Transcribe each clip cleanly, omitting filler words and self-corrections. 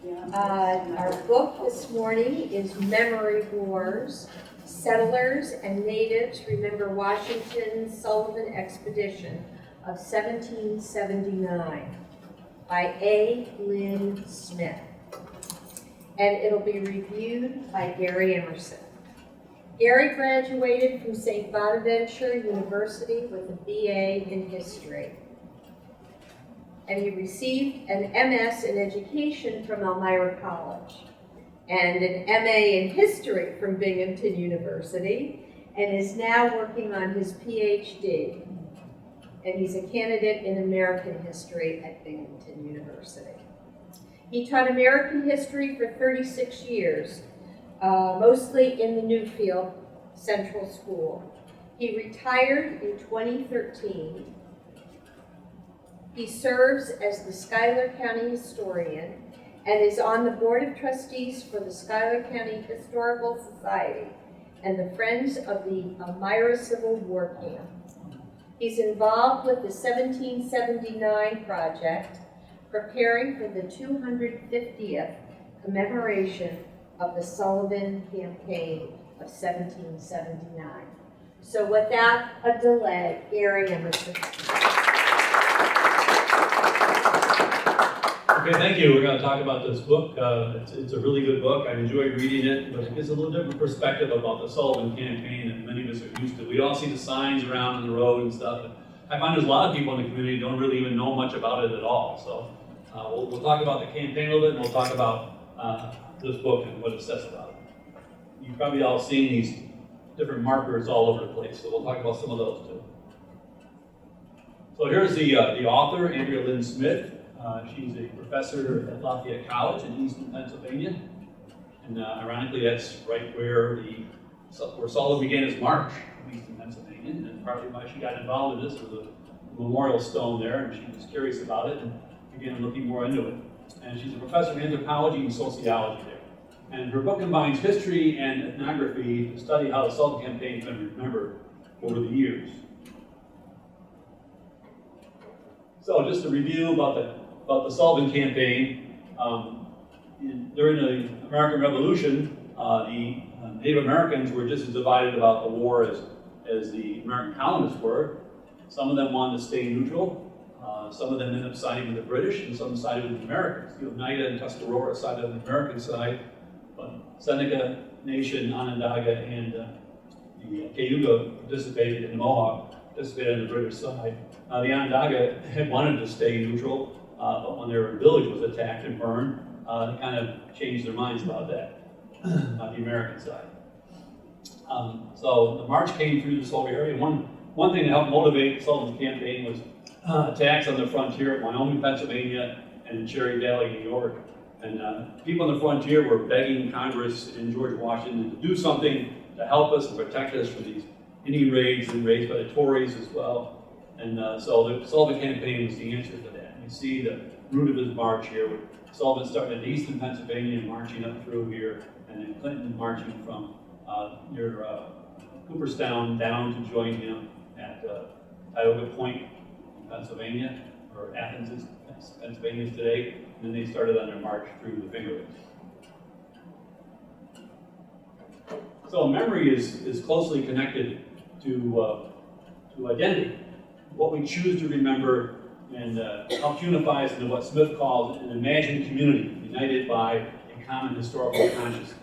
Our book this morning is Memory Wars, Settlers and Natives Remember Washington's Sullivan Expedition of 1779 by A. Lynn Smith. And it'll be reviewed by Gary Emerson. Gary graduated from St. Bonaventure University with a BA in History. And he received an MS in Education from Elmira College and an MA in History from Binghamton University, and is now working on his PhD. And he's a candidate in American History at Binghamton University. He taught American history for 36 years, mostly in the Newfield Central School. He retired in 2013. He serves as the Schuyler County historian and is on the Board of Trustees for the Schuyler County Historical Society and the Friends of the Elmira Civil War Camp. He's involved with the 1779 project, preparing for the 250th commemoration of the Sullivan Campaign of 1779. So without a delay, Gary Emerson. Okay, thank you. We're going to talk about this book. It's a really good book. I enjoy reading it, but it gives a little different perspective about the Sullivan Campaign than many of us are used to. We all see the signs around on the road and stuff. I find there's a lot of people in the community who don't really even know much about it at all. So we'll talk about the campaign a little bit, and we'll talk about this book and what it says about it. You've probably all seen these different markers all over the place, so we'll talk about some of those too. So here's the author, Andrea Lynn Smith. She's a professor at Lafayette College in Easton, Pennsylvania. And ironically, that's right where Sullivan began his march, in Easton, Pennsylvania. And partly why she got involved in this was a memorial stone there, and she was curious about it and began looking more into it. And she's a professor of anthropology and sociology there. And her book combines history and ethnography to study how the Sullivan Campaign has been remembered over the years. So just a review about the Sullivan Campaign. During the American Revolution, the Native Americans were just as divided about the war as the American colonists were. Some of them wanted to stay neutral. Some of them ended up siding with the British, and some sided with the Americans. The Oneida and Tuscarora sided on the American side, but Seneca Nation, Onondaga, and the Cayuga participated, and the Mohawk participated on the British side. The Onondaga had wanted to stay neutral, but when their village was attacked and burned, they kind of changed their minds about that, on the American side. So the march came through this whole area. One thing that helped motivate the Sullivan Campaign was attacks on the frontier at Wyoming, Pennsylvania, and in Cherry Valley, New York. And people on the frontier were begging Congress and George Washington to do something to help us and protect us from these Indian raids and raids by the Tories as well. And so the Sullivan Campaign was the answer to that. You see the route of his march here, with Sullivan starting in Easton, Pennsylvania, and marching up through here, and then Clinton marching from near Cooperstown down to join him at Tioga Point, Pennsylvania, or Athens, Pennsylvania today, and then they started on their march through the Finger Lakes. So memory is closely connected to identity. What we choose to remember and helps unify us into what Smith calls an imagined community, united by a common historical consciousness.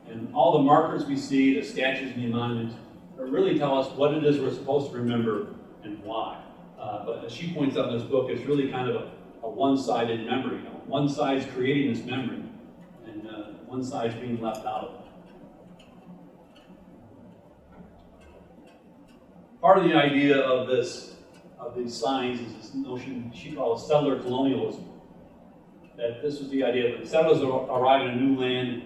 And all the markers we see, the statues and the monuments, really tell us what it is we're supposed to remember and why. But as she points out in this book, it's really kind of a one-sided memory. One side's creating this memory, and one side's being left out of it. Part of the idea of these signs is this notion she calls settler colonialism. That this was the idea that settlers arrive in a new land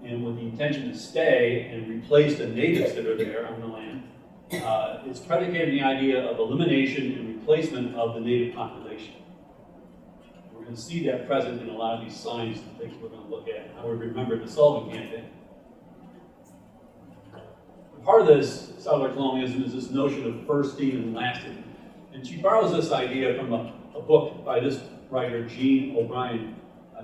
and with the intention to stay and replace the natives that are there on the land. It's predicated on the idea of elimination and replacement of the native population. We're going to see that present in a lot of these signs and things we're going to look at, how we remember the Sullivan Campaign. Part of this settler colonialism is this notion of firsting and lasting. And she borrows this idea from a book by this writer, Jean O'Brien.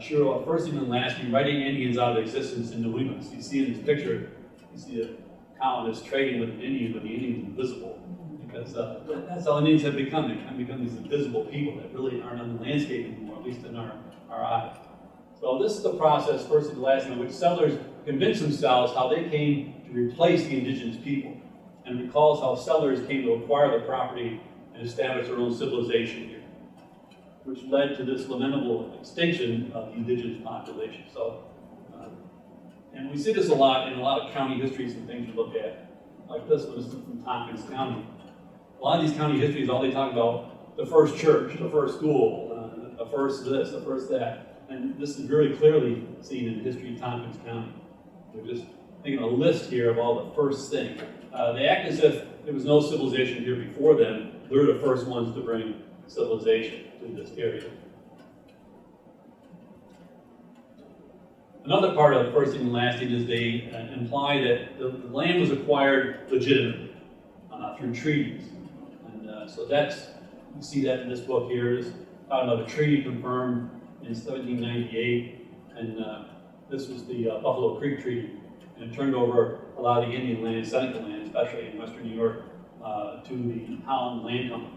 sure, first and lasting, writing Indians out of existence in New England. So you see in this picture, you see a colonist trading with an Indian, but the Indian's invisible. Because that's how Indians have become. They have become these invisible people that really aren't on the landscape anymore, at least in our eyes. So this is the process, first and last, in which settlers convince themselves how they came to replace the indigenous people, and recalls how settlers came to acquire the property and establish their own civilization here, which led to this lamentable extinction of the indigenous population. So, and we see this a lot in a lot of county histories and things we look at, like this one. This is from Tompkins County. A lot of these county histories, all they talk about the first church, the first school, the first this, the first that. And this is very clearly seen in the history of Tompkins County. We're just making a list here of all the first things. They act as if there was no civilization here before them. They're the first ones to bring civilization to this area. Another part of first and lasting is they imply that the land was acquired legitimately through treaties. And so that's, you see that in this book here, is talking about a treaty confirmed in 1798, and this was the Buffalo Creek Treaty, and it turned over a lot of the Indian land, Seneca land, especially in western New York, to the Holland Land Company.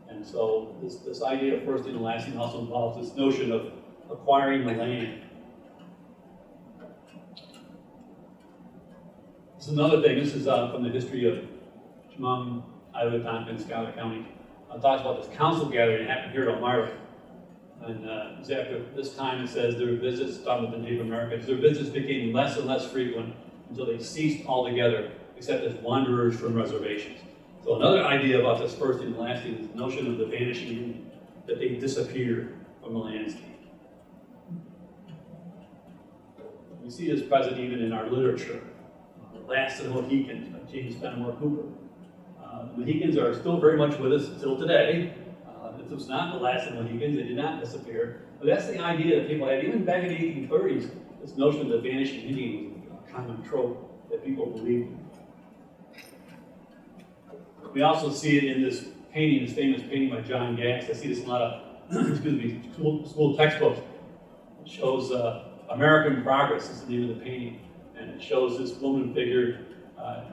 And so this idea of first and lasting also involves this notion of acquiring the land. This is another thing. This is from the history of Chemung, Iowa, Tompkins, Schuyler County. It talks about this council gathering that happened here at Elmira. And it's after this time, it says their visits, talking about the Native Americans, their visits became less and less frequent until they ceased altogether, except as wanderers from reservations. So another idea about this first and lasting is the notion of the vanishing Indian, that they disappeared from the landscape. We see this present even in our literature. The Last of the Mohicans by James Fenimore Cooper. The Mohicans are still very much with us until today. This was not the last of the Mohicans, they did not disappear. But that's the idea that people had, even back in the 1830s, this notion of the vanishing Indian was a common trope that people believed in. We also see it in this painting, this famous painting by John Gax. I see this in a lot of school textbooks. It shows American Progress is the name of the painting. And it shows this woman figure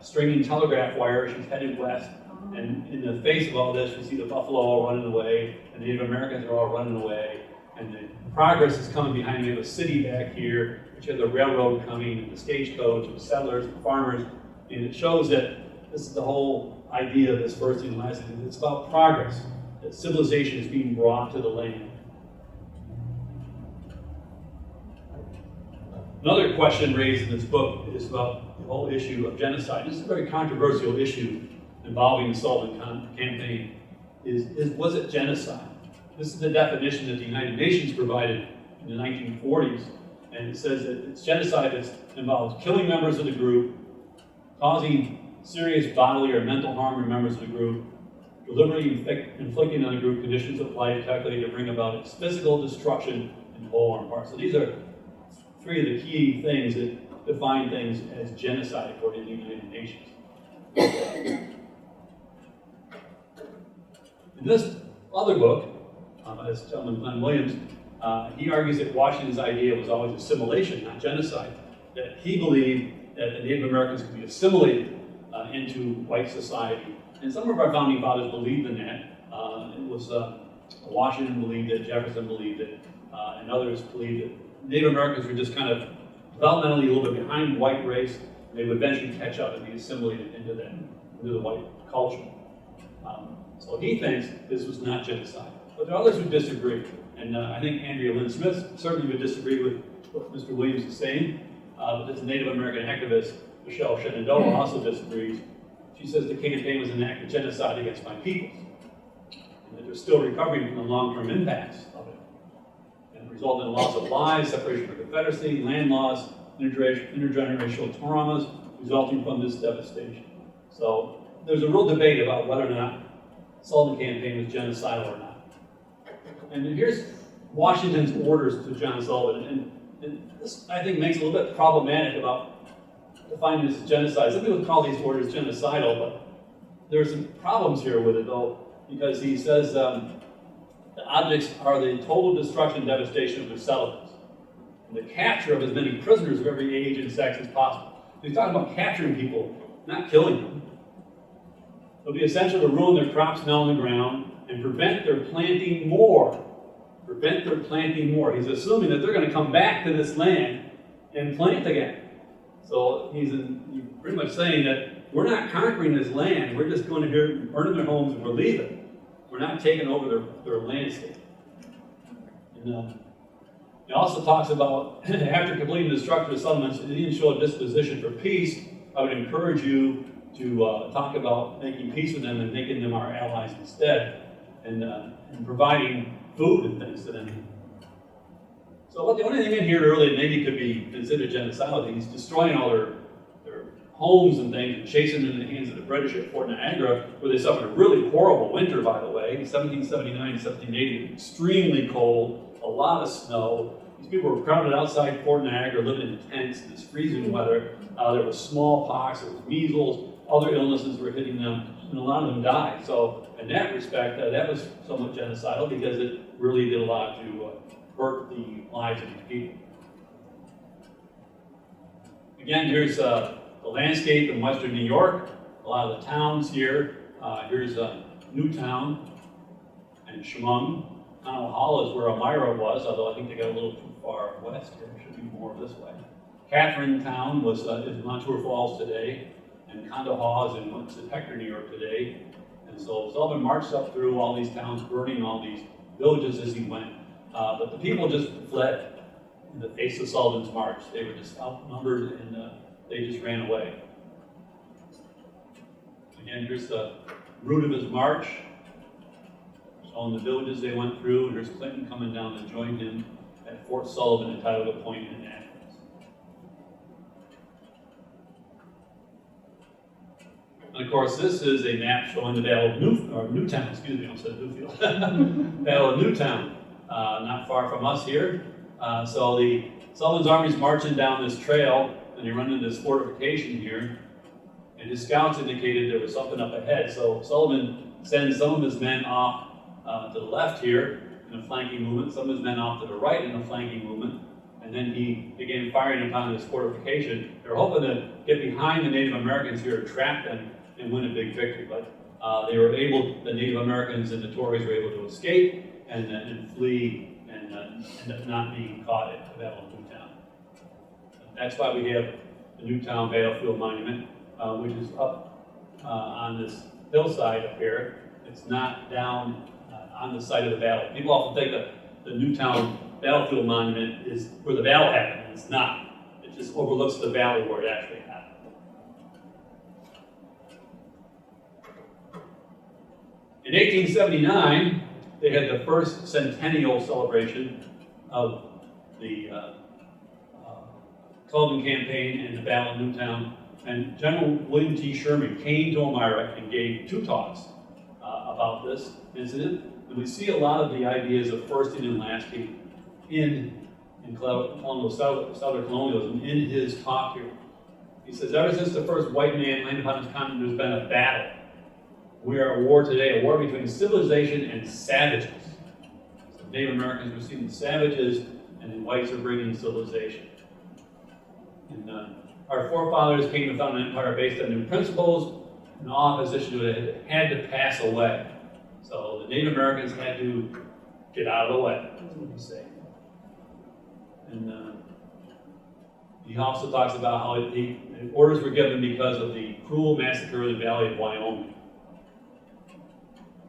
stringing telegraph wire. She's headed west. And in the face of all this, we see the buffalo all running away, and the Native Americans are all running away, and the progress is coming behind. We have a city back here, which has a railroad coming, and the stagecoach, and settlers, and farmers, and it shows that this is the whole idea of this first and last thing. It's about progress, that civilization is being brought to the land. Another question raised in this book is about the whole issue of genocide. This is a very controversial issue involving the Sullivan campaign. Was it genocide? This is the definition that the United Nations provided in the 1940s, and it says that it's genocide that involves killing members of the group, causing serious bodily or mental harm to members of the group, deliberately inflicting on the group conditions of life calculated to bring about its physical destruction in whole or in part. So these are three of the key things that define things as genocide according to the United Nations. In this other book, this gentleman, Glenn Williams, he argues that Washington's idea was always assimilation, not genocide. That he believed that the Native Americans could be assimilated into white society. And some of our founding fathers believed in that. It was Washington believed it, Jefferson believed it, and others believed that Native Americans were just kind of developmentally a little bit behind the white race. They would eventually catch up and be assimilated into the white culture. So he thinks this was not genocide. But there are others who disagree. And I think Andrea Lynn Smith certainly would disagree with what Mr. Williams is saying. But this Native American activist, Michelle Shenandoah, also disagrees. She says the campaign was an act of genocide against my peoples, and that they're still recovering from the long-term impacts of it. And it resulted in loss of lives, separation from Confederacy, land loss, intergenerational traumas resulting from this devastation. So there's a real debate about whether or not the Sullivan campaign was genocidal or not. And here's Washington's orders to John Sullivan. And this, I think, makes it a little bit problematic about defining this as genocide. Some people call these orders genocidal, but there are some problems here with it, though, because he says the objects are the total destruction and devastation of their settlements. and the capture of as many prisoners of every age and sex as possible. He's talking about capturing people, not killing them. It'll be essential to ruin their crops now on the ground and prevent their planting more. Prevent their planting more. He's assuming that they're going to come back to this land and plant again. So he's pretty much saying that we're not conquering this land. We're just going to here, burning their homes, and we're leaving. We're not taking over their landscape. And he also talks about, after completing the destruction of settlements, he didn't show a disposition for peace. I would encourage you to talk about making peace with them and making them our allies instead, and providing food and things to them. So the only thing in here really maybe could be considered genocidal. He's destroying all their homes and things and chasing them in the hands of the British at Fort Niagara, where they suffered a really horrible winter, by the way. 1779 to 1780, extremely cold, a lot of snow. These people were crowded outside Fort Niagara, living in tents in this freezing weather. There was smallpox, there was measles, other illnesses were hitting them, and a lot of them died. So in that respect, that was somewhat genocidal because it really did a lot to hurt the lives of these people. Again, here's the landscape in western New York. A lot of the towns here. Here's Newtown and Chemung. Connell Hall is where Elmira was, although I think they got a little too far west here. It should be more this way. Catherine Town is Montour Falls today, and Condahaw is in Hector, New York today. And so Sullivan marched up through all these towns, burning all these villages as he went. But the people just fled in the face of Sullivan's march. They were just outnumbered, and they just ran away. Again, here's the route of his march, showing the villages they went through. And here's Clinton coming down to join him at Fort Sullivan and Tioga Point in Athens. And of course, this is a map showing the Battle of Newtown, excuse me, I said Newfield. Battle of Newtown, not far from us here. So the Sullivan's army's marching down this trail, and they run into this fortification here, and his scouts indicated there was something up ahead. So Sullivan sends some of his men off to the left here in a flanking movement, some of his men off to the right in a flanking movement, and then he began firing upon this fortification. They were hoping to get behind the Native Americans here, trap them, and win a big victory. But they were able, the Native Americans and the Tories were able to escape and flee and end up not being caught at the Battle of Newtown. That's why we have the Newtown Battlefield Monument, which is up on this hillside up here. It's not down on the site of the battle. People often think that the Newtown Battlefield Monument is where the battle happened, and it's not. It just overlooks the valley where it actually happened. In 1879, they had the first centennial celebration of the Sullivan Campaign and the Battle of Newtown. And General William T. Sherman came to Elmira and gave 2 talks about this incident. And we see a lot of the ideas of firsting and lasting in colonial Southern colonialism in his talk here. He says, ever since the first white man landed upon this continent, there's been a battle. We are at war today, a war between civilization and savages. So Native Americans are seeing the savages, and the whites are bringing civilization. And our forefathers came to found an empire based on new principles, and all opposition to it had to pass away. So the Native Americans had to get out of the way, that's what he's saying. And he also talks about how the orders were given because of the cruel massacre in the Valley of Wyoming.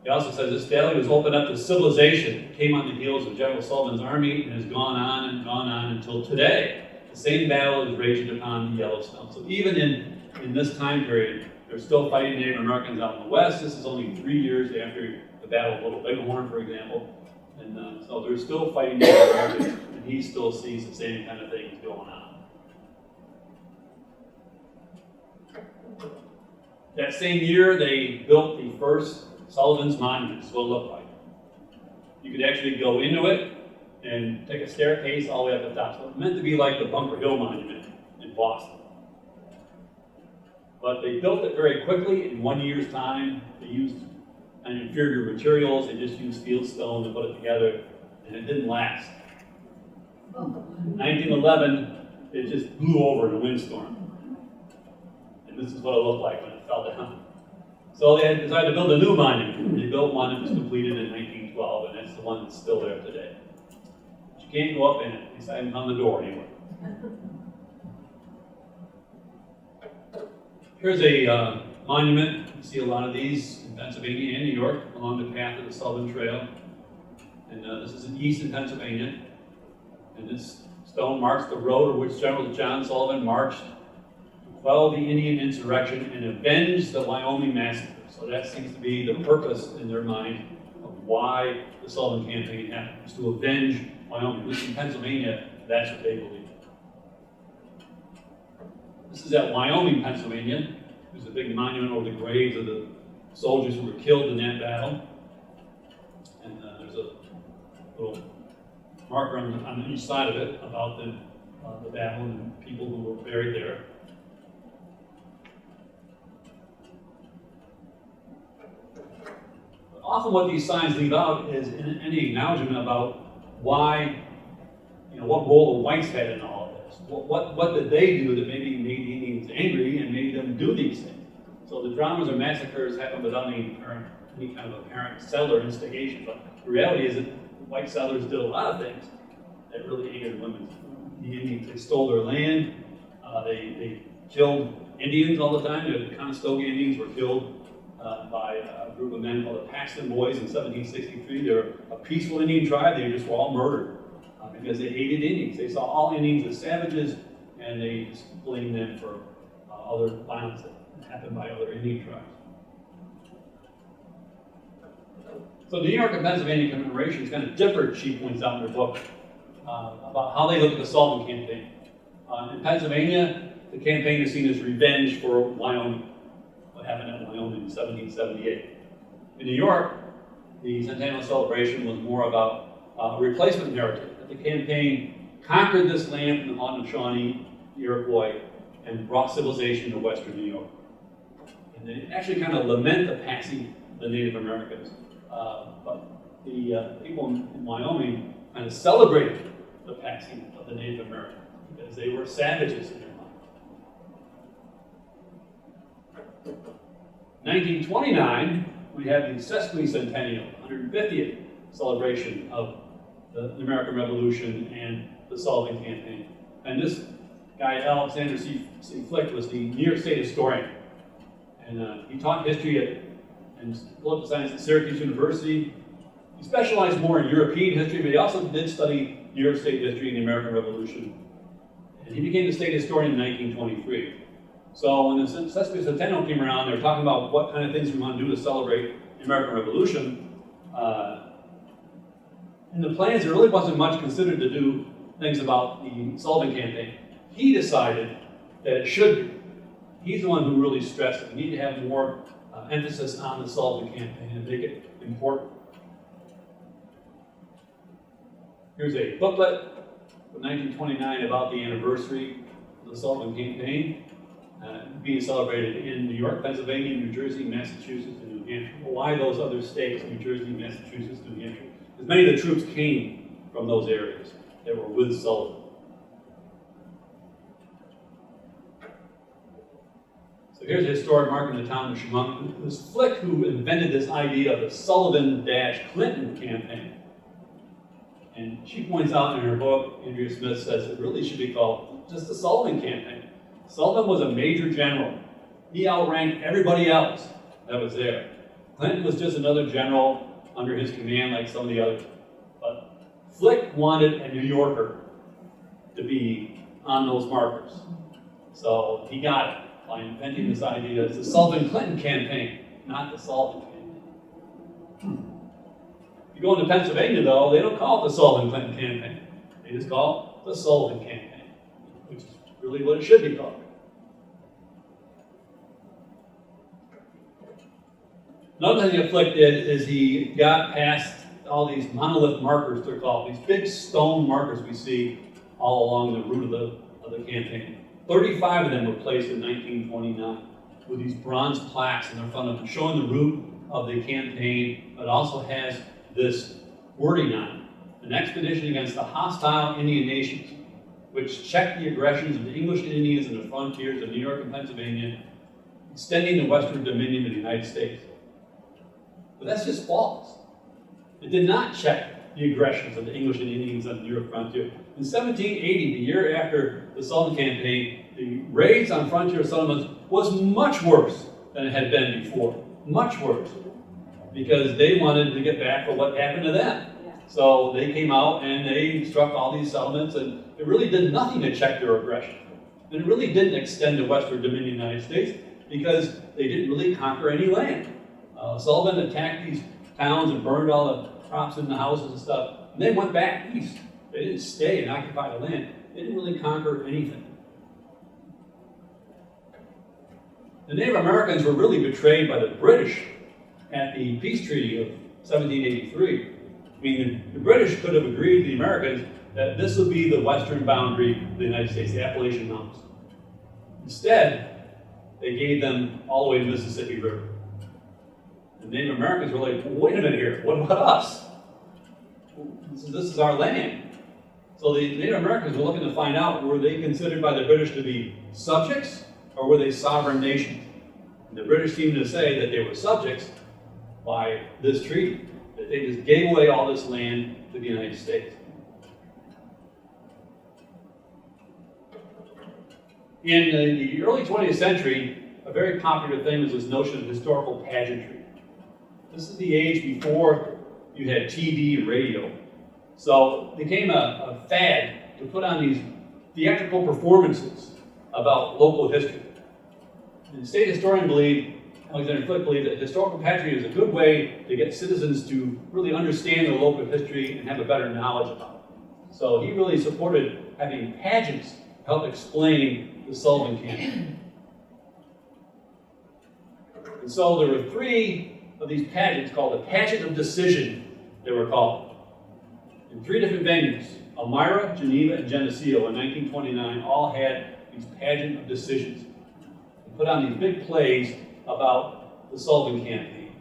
He also says this valley was opened up to civilization. It came on the heels of General Sullivan's army and has gone on until today. The same battle is raging upon the Yellowstone. So even in this time period, they're still fighting Native Americans out in the west. This is only 3 years after the Battle of Little Bighorn, for example. And so they're still fighting Native Americans, and he still sees the same kind of things going on. That same year, they built the first Sullivan's Monument. This is what it looked like. You could actually go into it and take a staircase all the way up the top. So it's meant to be like the Bunker Hill Monument in Boston. But they built it very quickly in 1 year's time. They used inferior materials. They just used field stone to put it together, and it didn't last. 1911, it just blew over in a windstorm. And this is what it looked like when it fell down. So they had decided to build a new monument. They built one that was completed in 1912, and that's the one that's still there today. But you can't go up in it. They signed on the door anyway. Here's a monument. You see a lot of these in Pennsylvania and New York along the path of the Sullivan Trail. And this is in eastern Pennsylvania. And this stone marks the road on which General John Sullivan marched to quell the Indian insurrection and avenge the Wyoming massacre. So that seems to be the purpose in their mind of why the Sullivan campaign happened, was to avenge Wyoming. At least in Pennsylvania, that's what they believe. This is at Wyoming, Pennsylvania. There's a big monument over the graves of the soldiers who were killed in that battle. And there's a little marker on each side of it about the battle and people who were buried there. But often what these signs leave out is any acknowledgement about why, what role the whites had in all of this. What did they do that maybe made the Indians angry and made them do these things? So the dramas or massacres happen without any kind of apparent settler instigation, but the reality is that white settlers did a lot of things that really angered women. The Indians, they stole their land, they killed Indians all the time. The Conestoga Indians were killed by a group of men called the Paxton Boys in 1763. They were a peaceful Indian tribe. They just were all murdered because they hated Indians. They saw all Indians as savages, and they just blamed them for other violence that happened by other Indian tribes. So the New York and Pennsylvania commemorations kind of differed, she points out in her book, about how they look at the Sullivan campaign. In Pennsylvania, the campaign is seen as revenge for Wyoming, what happened at Wyoming in 1778. In New York, the Centennial Celebration was more about a replacement narrative, that the campaign conquered this land from the Haudenosaunee, the Iroquois, and brought civilization to Western New York. And they actually kind of lament the passing of the Native Americans. But the people in Wyoming kind of celebrated the passing of the Native Americans because they were savages in their mind. 1929, we have the sesquicentennial, 150th celebration of the American Revolution and the Sullivan campaign. And this guy, Alexander C. Flick, was the New York State historian. And he taught history and political science at Syracuse University. He specialized more in European history, but he also did study New York State history and the American Revolution. And he became the state historian in 1923. So when the sesquicentennial came around, they were talking about what kind of things we want to do to celebrate the American Revolution. In the plans, there really wasn't much considered to do things about the Sullivan campaign. He decided that it should be. He's the one who really stressed it. We need to have more emphasis on the Sullivan campaign and make it important. Here's a booklet from 1929 about the anniversary of the Sullivan campaign being celebrated in New York, Pennsylvania, New Jersey, Massachusetts, and New Hampshire. Why those other states, New Jersey, Massachusetts, New Hampshire? Because many of the troops came from those areas that were with Sullivan. So here's a historic marker in the town of Chemung. It was Flick who invented this idea of the Sullivan-Clinton campaign. And she points out in her book, Andrea Smith says it really should be called just the Sullivan campaign. Sullivan was a major general. He outranked everybody else that was there. Clinton was just another general under his command like some of the others. But Flick wanted a New Yorker to be on those markers. So he got it by inventing this idea. It's the Sullivan-Clinton campaign, not the Sullivan campaign. If you go into Pennsylvania, though, they don't call it the Sullivan-Clinton campaign. They just call it the Sullivan campaign, which is really what it should be called. Another thing that Flick did is he got past all these monolith markers, they're called, these big stone markers we see all along the route of the campaign. 35 of them were placed in 1929 with these bronze plaques in front of them, showing the route of the campaign, but also has this wording on it. an expedition against the hostile Indian nations, which checked the aggressions of the English Indians in the frontiers of New York and Pennsylvania, extending the western dominion of the United States. But that's just false. It did not check the aggressions of the English and Indians on the New York frontier. In 1780, the year after the Sullivan campaign, the raids on frontier settlements was much worse than it had been before. Much worse. Because they wanted to get back for what happened to them. So they came out and they struck all these settlements, and it really did nothing to check their aggression. And it really didn't extend the western dominion of the United States because they didn't really conquer any land. Sullivan attacked these towns and burned all the crops in the houses and stuff, and they went back east. They didn't stay and occupy the land. They didn't really conquer anything. The Native Americans were really betrayed by the British at the peace treaty of 1783. I mean, the British could have agreed to the Americans that this would be the western boundary of the United States, the Appalachian Mountains. Instead, they gave them all the way to the Mississippi River. The Native Americans were like, well, wait a minute here, what about us? This is our land. So the Native Americans were looking to find out, were they considered by the British to be subjects, or were they sovereign nations? And the British seemed to say that they were subjects by this treaty, that they just gave away all this land to the United States. In the early 20th century, a very popular thing was this notion of historical pageantry. This is the age before you had TV and radio. So it became a fad to put on these theatrical performances about local history. And the state historian Alexander Flick believed that historical pageantry is a good way to get citizens to really understand their local history and have a better knowledge about it. So he really supported having pageants help explain the Sullivan campaign. And so there were 3 of these pageants called the Pageant of Decision, they were called. In 3 different venues, Elmira, Geneva, and Geneseo in 1929 all had these Pageant of Decisions. They put on these big plays about the Sullivan campaign.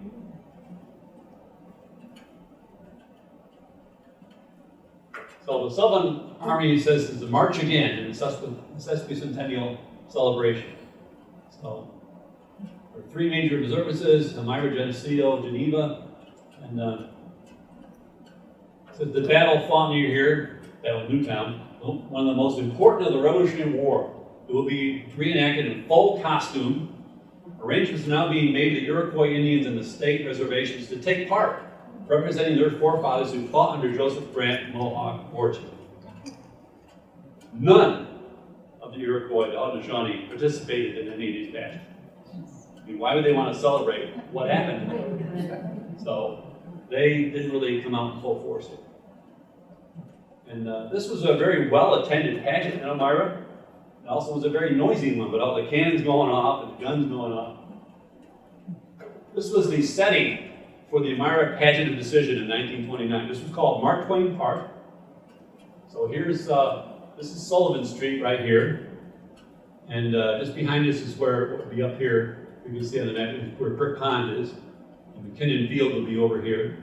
So the Sullivan Army says is to march again in the sesquicentennial celebration. So there are 3 major observances: Elmira, Geneseo, Geneva, and says the battle fought near here, Battle of Newtown, one of the most important of the Revolutionary War. It will be reenacted in full costume. Arrangements are now being made to the Iroquois Indians and the state reservations to take part, representing their forefathers who fought under Joseph Brant, Mohawk, Orchard. None of the Iroquois, the Haudenosaunee, participated in any of these pageants. I mean, why would they want to celebrate what happened to them? So they didn't really come out in full force here. And this was a very well-attended pageant in Elmira. It also was a very noisy one, with all the cannons going off and the guns going off. This was the setting for the Elmira Pageant of Decision in 1929. This was called Mark Twain Park. So here's, this is Sullivan Street right here. And just behind us is where it would be up here. You can see on the map where Brick Pond is. And McKinnon Field will be over here.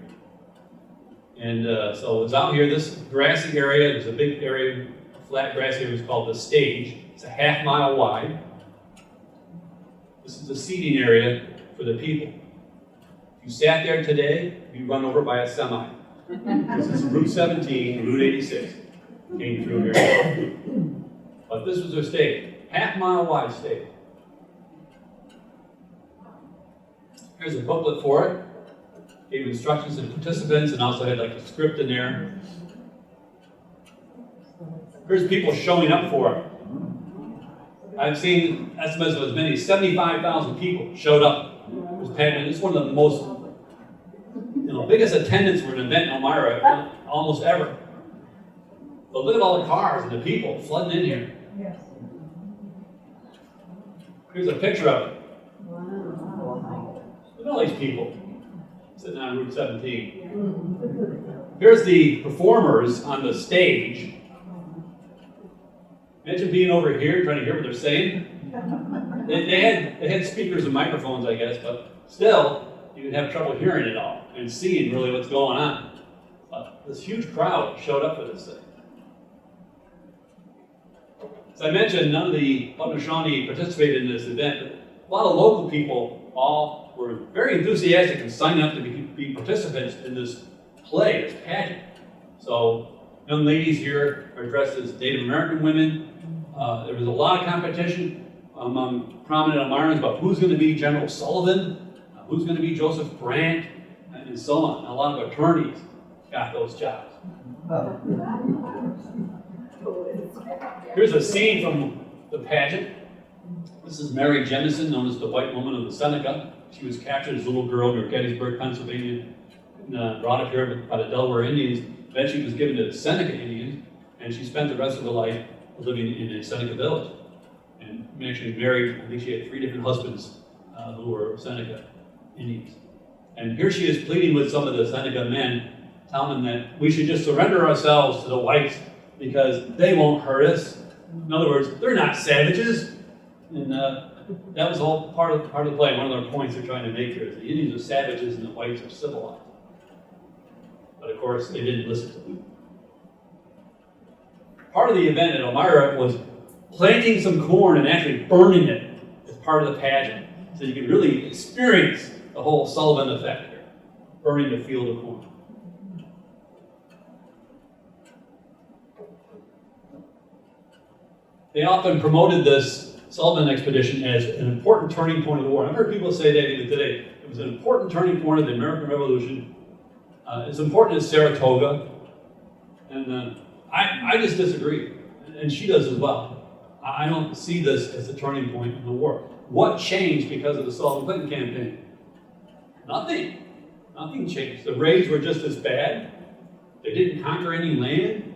And so it's out here, this grassy area. There's a big area, flat grassy area, it's called the stage. It's a half-mile wide. This is the seating area for the people. If you sat there today, you'd be run over by a semi. This is Route 17, Route 86. Came through here. But this was their stage. Half-mile wide stage. Here's a booklet for it. Gave instructions to the participants and also had like a script in there. Here's people showing up for it. I've seen estimates of as many as 75,000 people showed up. It's one of the most, biggest attendance for an event in Elmira almost ever. But look at all the cars and the people flooding in here. Yes. Here's a picture of it. Wow. Look at all these people sitting on Route 17. Here's the performers on the stage. Imagine being over here trying to hear what they're saying. They had speakers and microphones, I guess, but still, you would have trouble hearing it all and seeing really what's going on. But this huge crowd showed up for this thing. As I mentioned, none of the Haudenosaunee participated in this event, but a lot of local people all were very enthusiastic and signed up to be participants in this play, this pageant. So young ladies here are dressed as Native American women. There was a lot of competition among prominent Elmirans about who's going to be General Sullivan, who's going to be Joseph Brant, and so on. A lot of attorneys got those jobs. Here's a scene from the pageant. This is Mary Jemison, known as the White Woman of the Seneca. She was captured as a little girl near Gettysburg, Pennsylvania, and brought up here by the Delaware Indians. Then she was given to the Seneca Indians, and she spent the rest of her life living in a Seneca village. And actually married, I think she had 3 different husbands who were Seneca Indians. And here she is pleading with some of the Seneca men, telling them that we should just surrender ourselves to the whites because they won't hurt us. In other words, they're not savages. And that was all part of the play. One of their points they're trying to make here is the Indians are savages and the whites are civilized. But of course, they didn't listen to them. Part of the event at Elmira was planting some corn and actually burning it as part of the pageant. So you can really experience the whole Sullivan effect here, burning the field of corn. They often promoted this Sullivan expedition as an important turning point of the war. I've heard people say that even today. It was an important turning point of the American Revolution. It's important as Saratoga. And I just disagree. And she does as well. I don't see this as a turning point in the war. What changed because of the Sullivan-Clinton campaign? Nothing. Nothing changed. The raids were just as bad. They didn't conquer any land.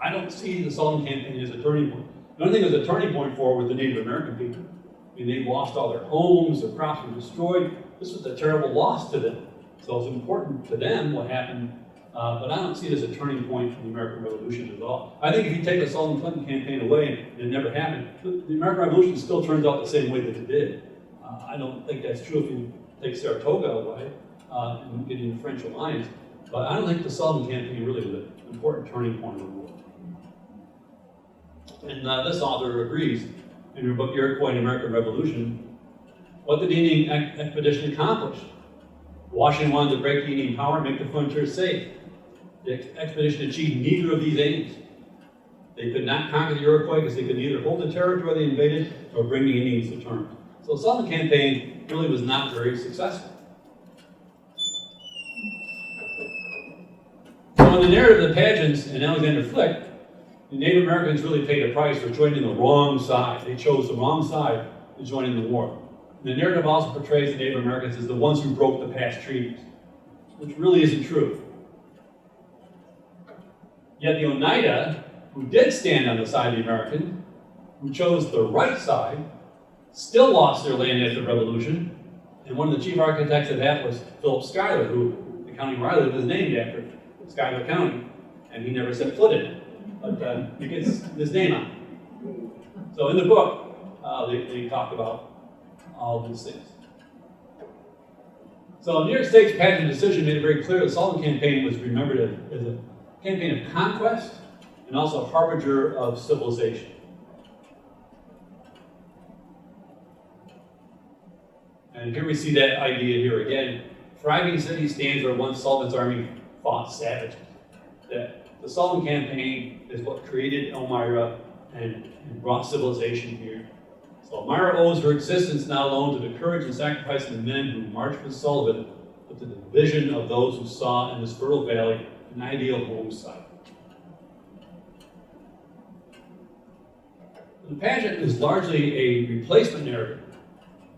I don't see the Sullivan campaign as a turning point. The only thing it was a turning point for was the Native American people. I mean, they lost all their homes, their crops were destroyed. This was a terrible loss to them. So it's important to them what happened, but I don't see it as a turning point in the American Revolution at all. I think if you take the Sullivan-Clinton campaign away and it never happened, the American Revolution still turns out the same way that it did. I don't think that's true if you take Saratoga away and get into the French alliance, but I don't think the Sullivan campaign really was an important turning point in the war. And this author agrees in her book, Iroquois and American Revolution. What did the Indian expedition accomplish? Washington wanted to break the Indian power and make the frontier safe. The expedition achieved neither of these aims. They could not conquer the Iroquois because they could neither hold the territory they invaded or bring the Indians to terms. So the Sullivan campaign really was not very successful. So in the narrative of the pageants and Alexander Flick, the Native Americans really paid a price for joining the wrong side. They chose the wrong side to join in the war. And the narrative also portrays the Native Americans as the ones who broke the past treaties, which really isn't true. Yet the Oneida, who did stand on the side of the American, who chose the right side, still lost their land after the Revolution. And one of the chief architects of that was Philip Schuyler, who the county where I live was named after, Schuyler County. And he never set foot in it. But he gets his name on it. So in the book, they talk about all these things. So New York State's pageant decision made it very clear the Sullivan campaign was remembered as a campaign of conquest and also a harbinger of civilization. And here we see that idea here again. Thriving city stands where once Sullivan's army fought savages. That the Sullivan campaign is what created Elmira and brought civilization here. So Elmira owes her existence not alone to the courage and sacrifice of the men who marched with Sullivan, but to the vision of those who saw in this fertile valley an ideal home site. The pageant is largely a replacement narrative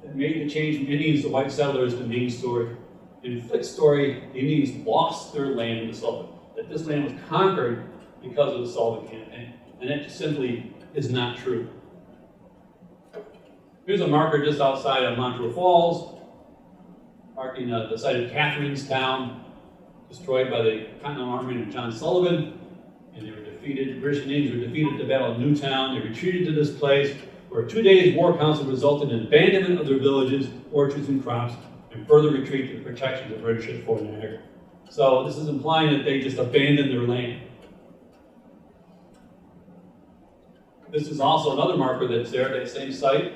that made the change from Indians to white settlers the main story. In Flick's story, the Indians lost their land to Sullivan, that this land was conquered because of the Sullivan campaign, and that simply is not true. Here's a marker just outside of Montreux Falls, marking the site of Catherine's Town, destroyed by the Continental Army of John Sullivan, and they were defeated. The British Indians were defeated at the Battle of Newtown. They retreated to this place, where a 2-day war council resulted in abandonment of their villages, orchards, and crops, and further retreat to the protection of the British at Fort Niagara. So this is implying that they just abandoned their land. This is also another marker that's there at that same site,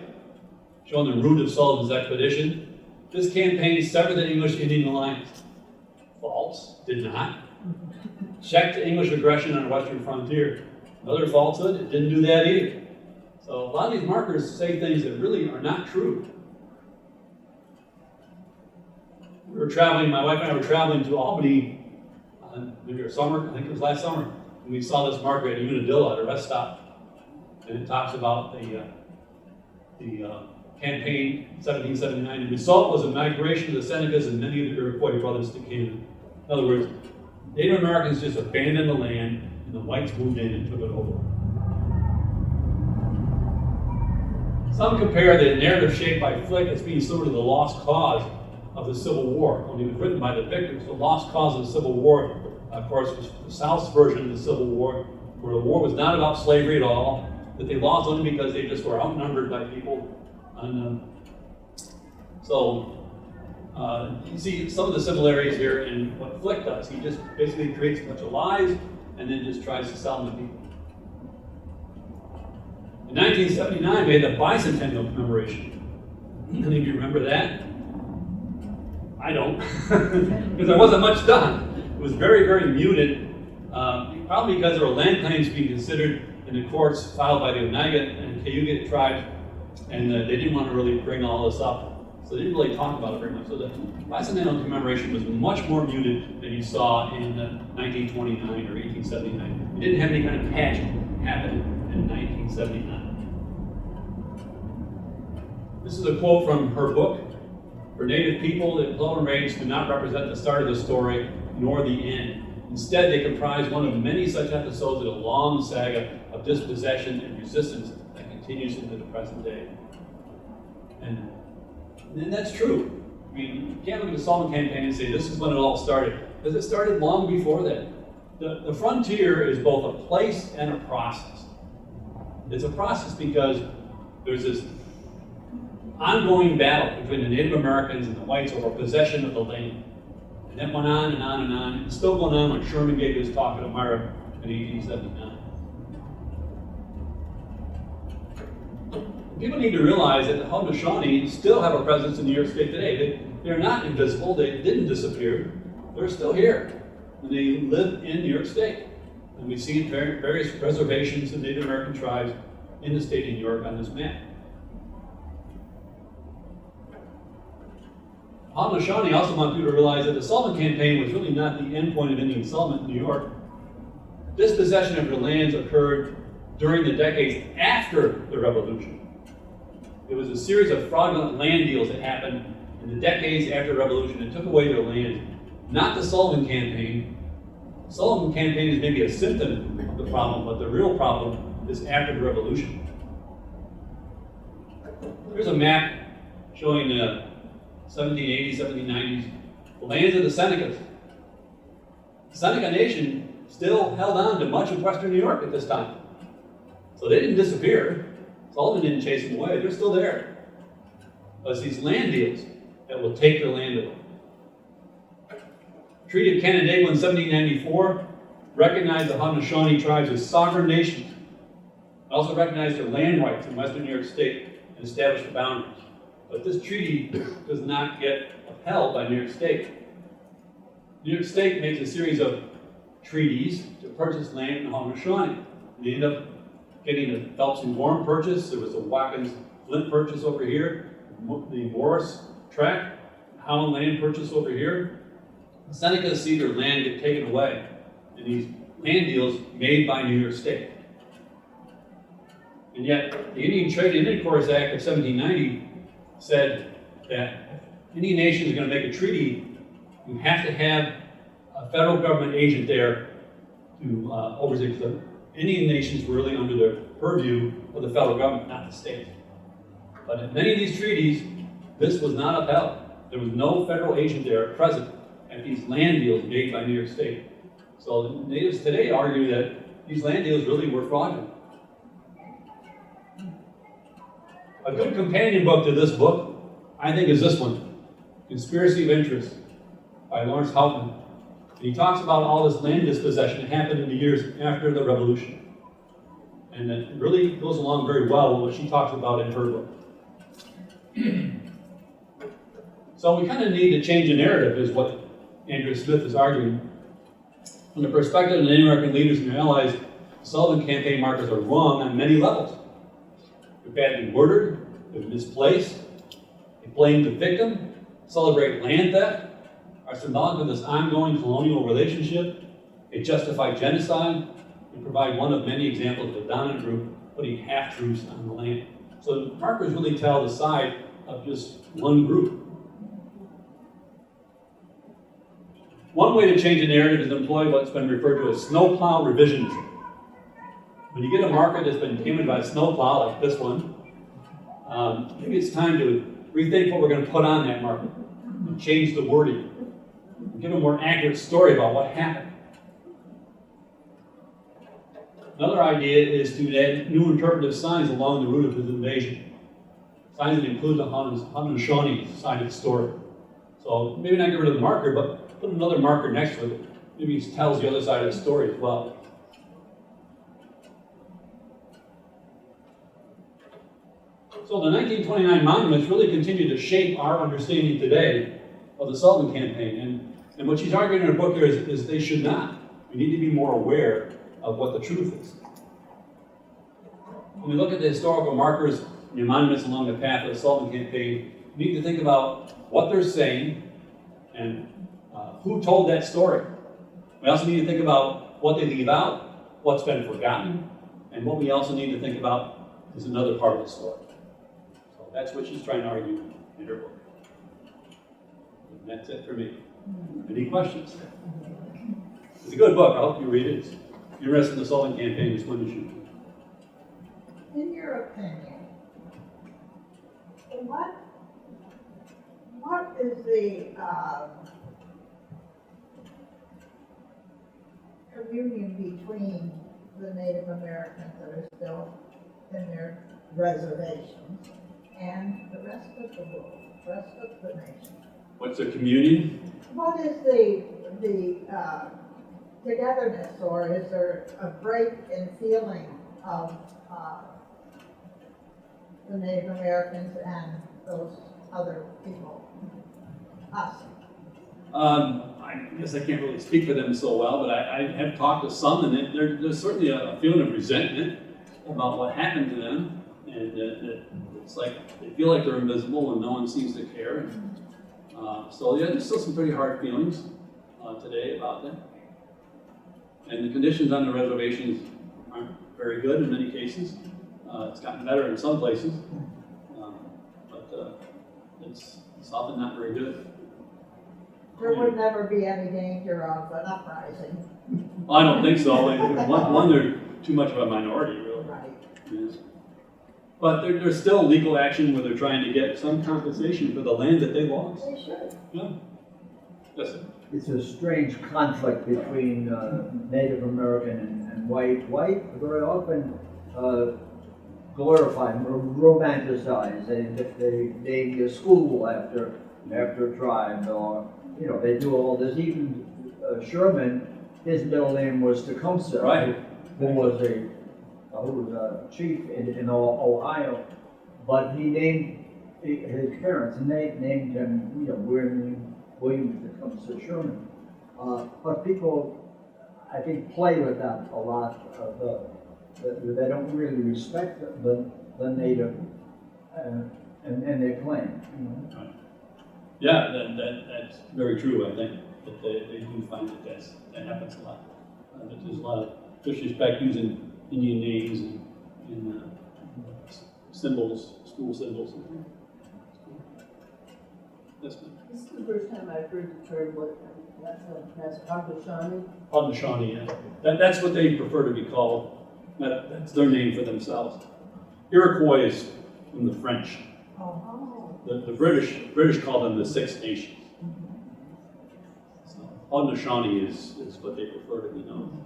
showing the route of Sullivan's expedition. This campaign severed the English-Indian alliance. False, did not. Checked the English aggression on the western frontier. Another falsehood, it didn't do that either. So a lot of these markers say things that really are not true. We were traveling, my wife and I were traveling to Albany, maybe a summer, I think it was last summer, and we saw this marker at Unadilla at a rest stop. And it talks about the campaign 1779. The result was a migration of the Senecas and many of the Iroquois brothers to Canada. In other words, Native Americans just abandoned the land and the whites moved in and took it over. Some compare the narrative shaped by Flick as being similar to the lost cause of the Civil War, only it was written by the victors. The lost cause of the Civil War, of course, was the South's version of the Civil War, where the war was not about slavery at all, that they lost only because they just were outnumbered by people. You see some of the similarities here in what Flick does. He just basically creates a bunch of lies and then just tries to sell them to people. In 1979, we had the bicentennial commemoration. Any of you remember that? I don't, because there wasn't much done. It was very, very muted, probably because there were land claims being considered in the courts filed by the Oneida and Cayuga tribes, and they didn't want to really bring all this up. So they didn't really talk about it very much. So the bicentennial commemoration was much more muted than you saw in 1929 or 1879. It didn't have any kind of pageant happen in 1979. This is a quote from her book. For Native people, the Pelham raids do not represent the start of the story, nor the end. Instead, they comprise one of many such episodes in a long saga of dispossession and resistance that continues into the present day. And that's true. I mean, you can't look at the Sullivan campaign and say this is when it all started, because it started long before that. The frontier is both a place and a process. It's a process because there's this ongoing battle between the Native Americans and the whites over possession of the land. And that went on and on and on. It's still going on when Sherman gave his talk at Elmira in 1879. People need to realize that the Haudenosaunee still have a presence in New York State today. They're not invisible. They didn't disappear. They're still here. And they live in New York State. And we see various reservations of Native American tribes in the state of New York on this map. Haudenosaunee also want you to realize that the Sullivan campaign was really not the end point of Indian settlement in New York. Dispossession of their lands occurred during the decades after the Revolution. It was a series of fraudulent land deals that happened in the decades after the Revolution and took away their land. Not the Sullivan campaign. The Sullivan campaign is maybe a symptom of the problem, but the real problem is after the Revolution. Here's a map showing the 1780s, 1790s, the lands of the Senecas. The Seneca Nation still held on to much of western New York at this time. So they didn't disappear. Sullivan didn't chase them away. They're still there. But it's these land deals that will take their land away. The Treaty of Canandaigua in 1794 recognized the Haudenosaunee tribes as sovereign nations. It also recognized their land rights in western New York State and established the boundaries. But this treaty does not get upheld by New York State. New York State makes a series of treaties to purchase land in the Haudenosaunee. They end up getting the Phelps and Gorham purchase. There was a Watkins Flint purchase over here, the Morris tract, Howland land purchase over here. The Senecas see their land get taken away in these land deals made by New York State. And yet, the Indian Trade and Intercourse Act of 1790 said that if Indian nation is going to make a treaty, you have to have a federal government agent there to oversee, because the Indian nations were really under the purview of the federal government, not the state. But in many of these treaties, this was not upheld. There was no federal agent there present at these land deals made by New York State. So the natives today argue that these land deals really were fraudulent. A good companion book to this book, I think, is this one, Conspiracy of Interest by Lawrence Houtman. And he talks about all this land dispossession that happened in the years after the revolution. And it really goes along very well with what she talks about in her book. So we kind of need to change the narrative, is what Andrea Smith is arguing. From the perspective of the Native American leaders and their allies, the Sullivan campaign markers are wrong on many levels. They're badly worded, they're misplaced, they blame the victim, celebrate land theft, are symbolic of this ongoing colonial relationship, they justify genocide, and provide one of many examples of the dominant group putting half-truths on the land. So the markers really tell the side of just one group. One way to change the narrative is to employ what's been referred to as snowplow revisionism. When you get a marker that's been damaged by a snowplow, like this one, maybe it's time to rethink what we're going to put on that marker and change the wording, and give a more accurate story about what happened. Another idea is to add new interpretive signs along the route of his invasion. Signs that include the Haudenosaunee side of the story. So maybe not get rid of the marker, but put another marker next to it. Maybe it tells the other side of the story as well. So the 1929 monuments really continue to shape our understanding today of the Sullivan campaign. And what she's arguing in her book here is they should not. We need to be more aware of what the truth is. When we look at the historical markers and the monuments along the path of the Sullivan campaign, we need to think about what they're saying and who told that story. We also need to think about what they leave out, what's been forgotten, and what we also need to think about is another part of the story. So that's what she's trying to argue in her book. And that's it for me. Any questions? It's a good book. I hope you read it. If you're interested in the Sullivan campaign, it's one you should. In your opinion, what is the communion between the Native Americans that are still in their reservations and the rest of the world, the rest of the nation? What's the communion? What is the togetherness, or is there a break in feeling of the Native Americans and those other people, us? I guess I can't really speak for them so well, but I have talked to some, and there's certainly a feeling of resentment about what happened to them, and it's like they feel like they're invisible and no one seems to care. So yeah, there's still some pretty hard feelings today about them. And the conditions on the reservations aren't very good in many cases. It's gotten better in some places, but it's often not very good. There would never be any danger of an uprising. Well, I don't think so. One, they're too much of a minority, really. Right. Yes. But there's still legal action where they're trying to get some compensation for the land that they lost. They should. Yeah. That's it. It's a strange conflict between Native American and white. White very often glorify, romanticize. They name a school after a tribe, or they do all this. Even Sherman, his middle name was Tecumseh, Right. who was a chief in Ohio, but he named his parents, and they named him, William Tecumseh Sherman. But people, I think, play with that a lot. They don't really respect the native and their claim. Right. Yeah, that's very true. I think that they do find that happens a lot. There's a lot of disrespect using Indian names and symbols, school symbols. That's good. This is the first time I've heard the term, that's Haudenosaunee. Haudenosaunee, yeah. That's what they prefer to be called. That's their name for themselves. Iroquois is from the French. Oh. The British call them the Six Nations. So Haudenosaunee is what they prefer to be known.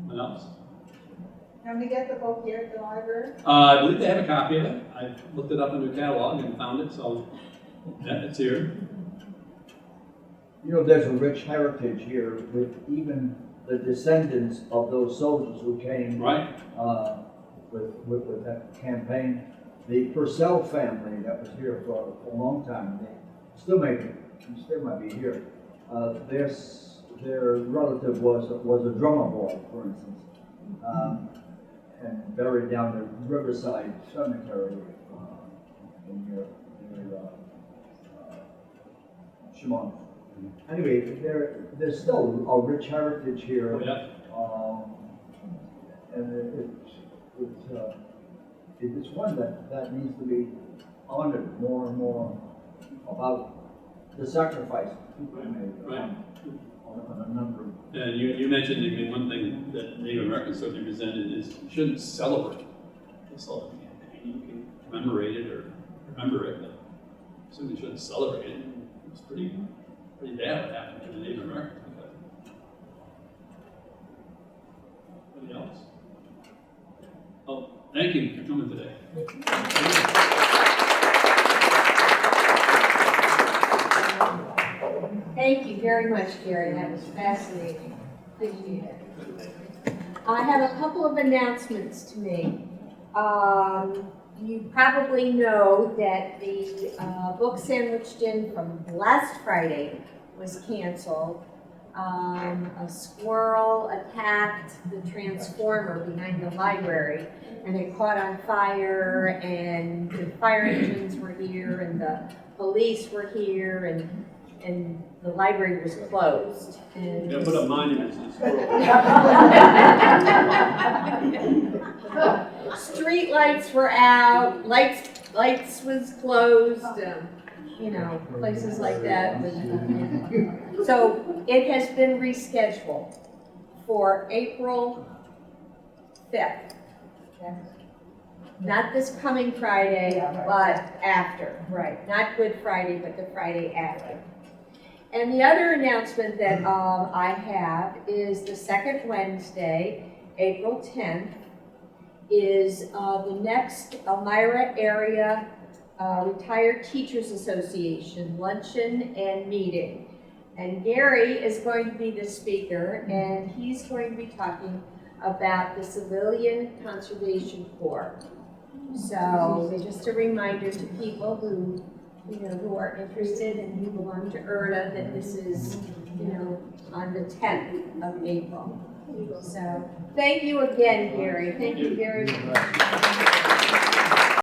What else? Can we get the book here at the library? I believe they have a copy of it. I looked it up in their catalog and found it, so yeah, it's here. You know, there's a rich heritage here with even the descendants of those soldiers who came Right? with that campaign. The Purcell family that was here for a long time, they still might be here. Their relative was a drummer boy, for instance, and buried down the Riverside Cemetery near Chemung. Anyway, there's still a rich heritage here. Oh, yeah. And it's one that needs to be honored more and more about the sacrifice people made Right. on a number of. Yeah, you mentioned, I mean, one thing that Native Americans certainly presented is you shouldn't celebrate the Sullivan campaign. You can commemorate it or remember it, but certainly shouldn't celebrate it. It's pretty bad what happened to the Native Americans. Anybody else? Oh, thank you for coming today. Thank you very much, Gary, that was fascinating. Appreciate it. I have a couple of announcements to make. You probably know that the book Sandwiched In from last Friday was canceled. A squirrel attacked the transformer behind the library, and it caught on fire, and the fire engines were here, and the police were here, and the library was closed. And Yeah, put up monuments to the squirrel. street lights were out, lights was closed, you know, places like that. So it has been rescheduled for April 5th. Not this coming Friday, but after, right, not Good Friday, but the Friday after. And the other announcement that I have is the second Wednesday, April 10th, is the next Elmira Area Retired Teachers Association luncheon and meeting. And Gary is going to be the speaker, and he's going to be talking about the Civilian Conservation Corps. So just a reminder to people who, you know, who are interested and who belong to ERDA that this is, you know, on the 10th of April. So thank you again, Gary. Thank you very much.